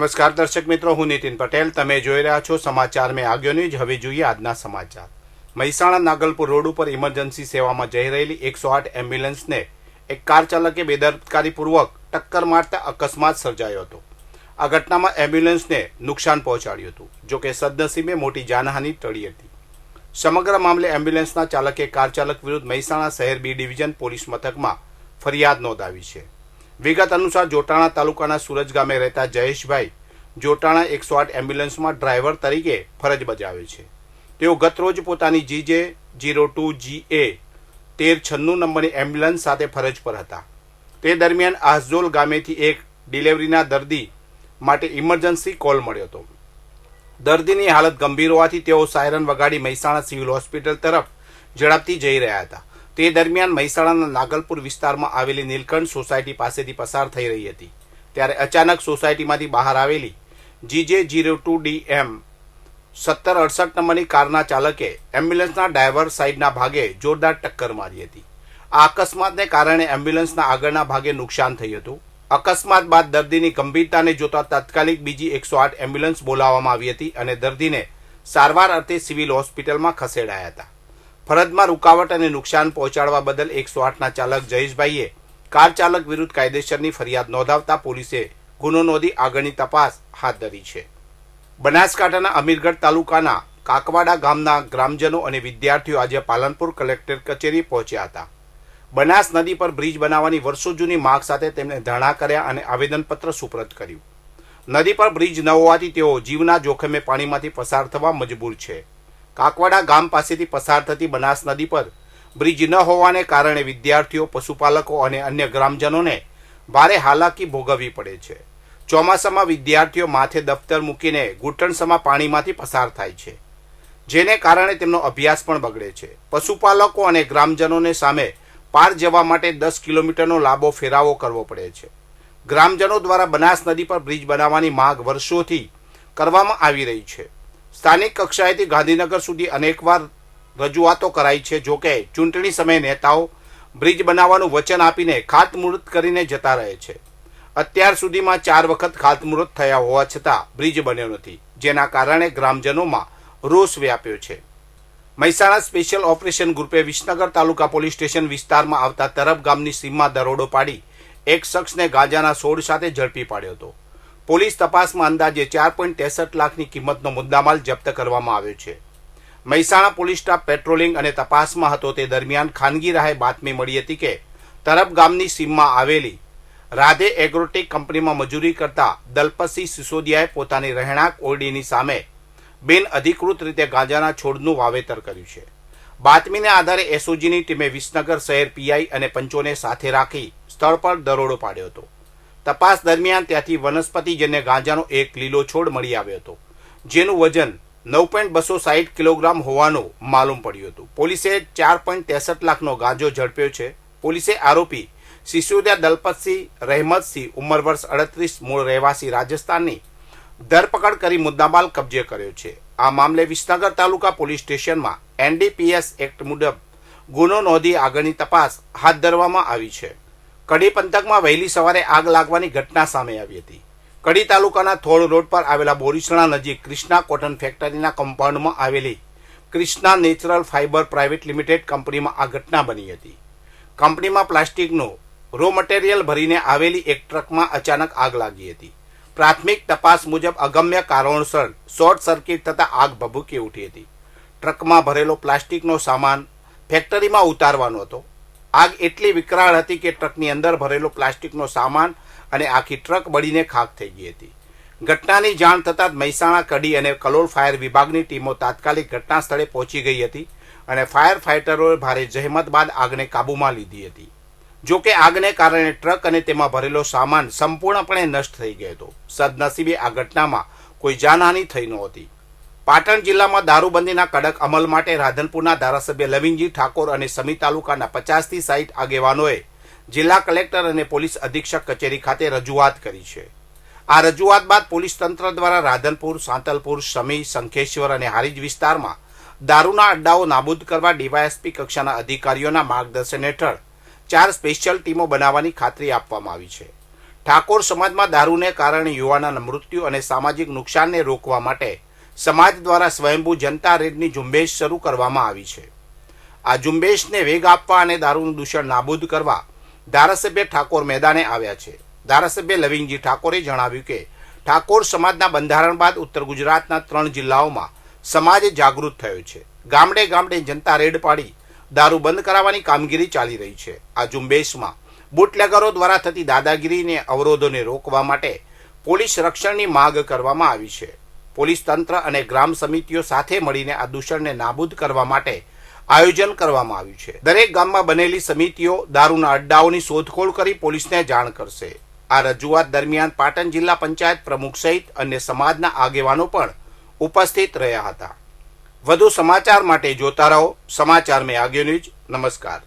નમસ્કાર દર્શક મિત્રો, હું નીતિન પટેલ. તમે જોઈ રહ્યા છો સમાચાર મેં આગળ ન્યૂઝ. હવે જોઈએ આજના સમાચાર. મહેસાણા નાગલપુર રોડ ઉપર ઇમરજન્સી સેવામાં જઈ રહેલી 108 એમ્બ્યુલન્સને એક કાર ચાલકે બેદરકારીપૂર્વક ટક્કર મારતા અકસ્માત સર્જાયો હતો. આ ઘટનામાં એમ્બ્યુલન્સને નુકસાન પહોંચાડ્યું હતું. જોકે સદનસીબે મોટી જાનહાનિ ટળી હતી. સમગ્ર મામલે એમ્બ્યુલન્સના ચાલકે કાર ચાલક વિરુદ્ધ મહેસાણા શહેર બી ડિવિઝન પોલીસ મથકમાં ફરિયાદ નોંધાવી છે. વિગત અનુસાર જોટાણા તાલુકાના સુરજ ગામે રહેતા જયેશભાઈ જોટાણા 108 એમ્બ્યુલન્સમાં ડ્રાઈવર તરીકે ફરજ બજાવે છે. તેઓ ગતરોજ પોતાની GJ02GA 1396 નંબરની એમ્બ્યુલન્સ સાથે ફરજ પર હતા. તે દરમિયાન આસજોલ ગામેથી એક ડિલિવરીના દર્દી માટે ઇમરજન્સી કોલ મળ્યો હતો. દર્દીની હાલત ગંભીર હોવાથી તેઓ સાયરન વગાડી મહેસાણા સિવિલ હોસ્પિટલ તરફ ઝડપથી જઈ રહ્યા હતા. તે દરમિયાન મહેસાણાના નાગલપુર વિસ્તારમાં આવેલી નીલકંઠ સોસાયટી પાસેથી પસાર થઈ રહી હતી. ત્યારે અચાનક સોસાયટીમાંથી બહાર આવેલી GJ02DM 1768 નંબરની કારના ચાલકે એમ્બ્યુલન્સના ડ્રાઈવર સાઈડના ભાગે જોરદાર ટક્કર મારી હતી. આ અકસ્માતને કારણે એમ્બ્યુલન્સના આગળના ભાગે નુકસાન થયું હતું. અકસ્માત બાદ દર્દીની ગંભીરતાને જોતા તાત્કાલિક બીજી 108 એમ્બ્યુલન્સ બોલાવવામાં આવી હતી અને દર્દીને સારવાર અર્થે સિવિલ હોસ્પિટલમાં ખસેડાયા હતા. ફરજમાં રૂકાવટ અને નુકસાન પહોંચાડવા બદલ 108ના ચાલક જયેશભાઈએ કાર ચાલક વિરુદ્ધ કાયદેસરની ફરિયાદ નોંધાવતા પોલીસે ગુનો નોંધી આગળની તપાસ હાથ ધરી છે. બનાસકાંઠાના અમીરગઢ તાલુકાના કાકવાડા ગામના ગ્રામજનો અને વિદ્યાર્થીઓ આજે પાલનપુર કલેક્ટર કચેરી પહોંચ્યા હતા. બનાસ નદી પર બ્રિજ બનાવવાની વર્ષો જૂની માંગ સાથે તેમણે ધરણા કર્યા અને આવેદનપત્ર સુપ્રત કર્યું. નદી પર બ્રિજ ન હોવાથી તેઓ જીવના જોખમે પાણીમાંથી પસાર થવા મજબૂર છે. કાકવાડા ગામ પાસેથી પસાર થતી બનાસ નદી પર બ્રિજ ન હોવાને કારણે વિદ્યાર્થીઓ, પશુપાલકો અને અન્ય ગ્રામજનોને ભારે હાલાકી ભોગવવી પડે છે. ચોમાસામાં વિદ્યાર્થીઓ માથે દફતર મૂકીને ઘૂંટણસમાં પાણીમાંથી પસાર થાય છે, જેને કારણે તેમનો અભ્યાસ પણ બગડે છે. પશુપાલકો અને ગ્રામજનોને સામે પાર જવા માટે 10 કિલોમીટરનો લાંબો ફેરાવો કરવો પડે છે. ગ્રામજનો દ્વારા બનાસ નદી પર બ્રિજ બનાવવાની માંગ વર્ષોથી કરવામાં આવી રહી છે. સ્થાનિક કક્ષાએથી ગાંધીનગર સુધી અનેકવાર રજૂઆતો કરાઈ છે. જોકે ચૂંટણી સમયે નેતાઓ બ્રિજ બનાવવાનું વચન આપીને ખાતમુહૂર્ત કરીને જતા રહે છે. અત્યાર સુધીમાં 4 વખત ખાતમુહૂર્ત થયા હોવા છતાં બ્રિજ બન્યો નથી, જેના કારણે ગ્રામજનોમાં રોષ વ્યાપ્યો છે. મહેસાણા સ્પેશિયલ ઓપરેશન ગ્રુપે વિસનગર તાલુકા પોલીસ સ્ટેશન વિસ્તારમાં આવતા તરફ ગામની સીમમાં દરોડો પાડી એક શખ્સને ગાંજાના છોડ સાથે ઝડપી પાડ્યો હતો. પોલીસ તપાસમાં અંદાજે 4.63 લાખની કિંમતનો મુદ્દામાલ જપ્ત કરવામાં આવ્યો છે. મહેસાણા પોલીસ સ્ટાફ પેટ્રોલિંગ અને તપાસમાં હતો તે દરમિયાન ખાનગી રાહે બાતમી મળી હતી કે તરફ ગામની સીમમાં આવેલી રાધે એગ્રોટેક કંપનીમાં મજૂરી કરતા દલપતસિંહ સિસોદિયાએ પોતાની રહેણાંક ઓરડીની સામે બિન અધિકૃત રીતે ગાંજાના છોડનું વાવેતર કર્યું છે. બાતમીને આધારે એસઓજીની ટીમે વિસનગર શહેર પીઆઈ અને પંચોને સાથે રાખી સ્થળ પર દરોડો પાડ્યો હતો. તપાસ દરમિયાન ત્યાંથી વનસ્પતિજન્ય ગાંજાનો એક લીલો છોડ મળી આવ્યો હતો, જેનું વજન 9.260 કિલોગ્રામ હોવાનું માલુમ પડ્યું હતું. પોલીસે 4.63 લાખનો ગાંજો ઝડપ્યો છે. પોલીસે આરોપી સિસોદિયા દલપતસિંહ રહેમતસિંહ ઉંમર વર્ષ 38 મૂળ રહેવાસી રાજસ્થાનની ધરપકડ કરી મુદ્દામાલ કબજે કર્યો છે. આ મામલે વિસનગર તાલુકા પોલીસ સ્ટેશનમાં NDPS એક્ટ મુજબ ગુનો નોંધી આગળની તપાસ હાથ ધરવામાં આવી છે. કડી પંથકમાં વહેલી સવારે આગ લાગવાની ઘટના સામે આવી હતી. કડી તાલુકાના થોળ રોડ પર આવેલા બોરીસણા નજીક ક્રિષ્ના કોટન ફેક્ટરીના કમ્પાઉન્ડમાં આવેલી Krishna natural fibre private limited કંપનીમાં આ ઘટના બની હતી. કંપનીમાં પ્લાસ્ટિકનું રો મટીરિયલ ભરીને આવેલી એક ટ્રકમાં અચાનક આગ લાગી હતી. પ્રાથમિક તપાસ મુજબ અગમ્ય કારણોસર શોર્ટ સર્કિટ થતાં આગ ભભૂકી ઉઠી હતી. ટ્રકમાં ભરેલો પ્લાસ્ટિકનો સામાન ફેક્ટરીમાં ઉતારવાનો હતો. આગ એટલી વિકરાળ હતી કે ટ્રકની અંદર ભરેલો પ્લાસ્ટિકનો સામાન અને આખી ટ્રક બળીને ખાખ થઈ ગઈ હતી. ઘટનાની જાણ થતાં જ મહેસાણા, કડી અને કલોલ ફાયર વિભાગની ટીમો તાત્કાલિક ઘટના સ્થળે પહોંચી ગઈ હતી અને ફાયર ફાઇટરોએ ભારે જહેમત બાદ આગને કાબૂમાં લીધી હતી. જોકે આગને કારણે ટ્રક અને તેમાં ભરેલો સામાન સંપૂર્ણપણે નષ્ટ થઈ ગયો હતો. સદનસીબે આ ઘટનામાં કોઈ જાનહાનિ થઈ નહોતી. પાટણ જિલ્લામાં દારૂબંધીના કડક અમલ માટે રાધનપુરના ધારાસભ્ય લવિંગજી ઠાકોર અને સમી તાલુકાના 50 થી 60 આગેવાનોએ જિલ્લા કલેક્ટર અને પોલીસ અધિક્ષક કચેરી ખાતે રજૂઆત કરી છે. આ રજૂઆત બાદ પોલીસ તંત્ર દ્વારા રાધનપુર, સાંતલપુર, સમી, શંખેશ્વર અને હારીજ વિસ્તારમાં દારૂના અડ્ડાઓ નાબૂદ કરવા ડીવાયએસપી કક્ષાના અધિકારીઓના માર્ગદર્શન હેઠળ 4 સ્પેશિયલ ટીમો બનાવવાની ખાતરી આપવામાં આવી છે. ઠાકોર સમાજમાં દારૂને કારણે યુવાનોના મૃત્યુ અને સામાજિક નુકસાનને રોકવા માટે સમાજ દ્વારા સ્વયંભૂ જનતા રેડની ઝુંબેશ શરૂ કરવામાં આવી છે. આ ઝુંબેશને વેગ આપવા અને દારૂનું દૂષણ નાબૂદ કરવા ધારાસભ્ય ઠાકોર મેદાને આવ્યા છે. ધારાસભ્ય લવિંગજી ઠાકોરે જણાવ્યું કે ઠાકોર સમાજના બંધારણ બાદ ઉત્તર ગુજરાતના 3 જિલ્લાઓમાં સમાજ જાગૃત થયો છે. ગામડે ગામડે જનતા રેડ પાડી દારૂ બંધ કરાવવાની કામગીરી ચાલી રહી છે. આ ઝુંબેશમાં બુટલેગરો દ્વારા થતી દાદાગીરીને અવરોધોને રોકવા માટે પોલીસ રક્ષણની માંગ કરવામાં આવી છે. પોલીસ તંત્ર અને ગ્રામ સમિતિઓ સાથે મળીને આ દૂષણને નાબૂદ કરવા માટે આયોજન કરવામાં આવ્યું છે. દરેક ગામમાં બનેલી સમિતિઓ દારૂના અડ્ડાઓની શોધખોળ કરી પોલીસને જાણ કરશે. આ રજૂઆત દરમિયાન પાટણ જિલ્લા પંચાયત પ્રમુખ સહિત અન્ય સમાજના આગેવાનો પણ ઉપસ્થિત રહ્યા હતા. વધુ સમાચાર માટે જોતા રહો સમાચાર મેં આગળ ન્યૂઝ. નમસ્કાર.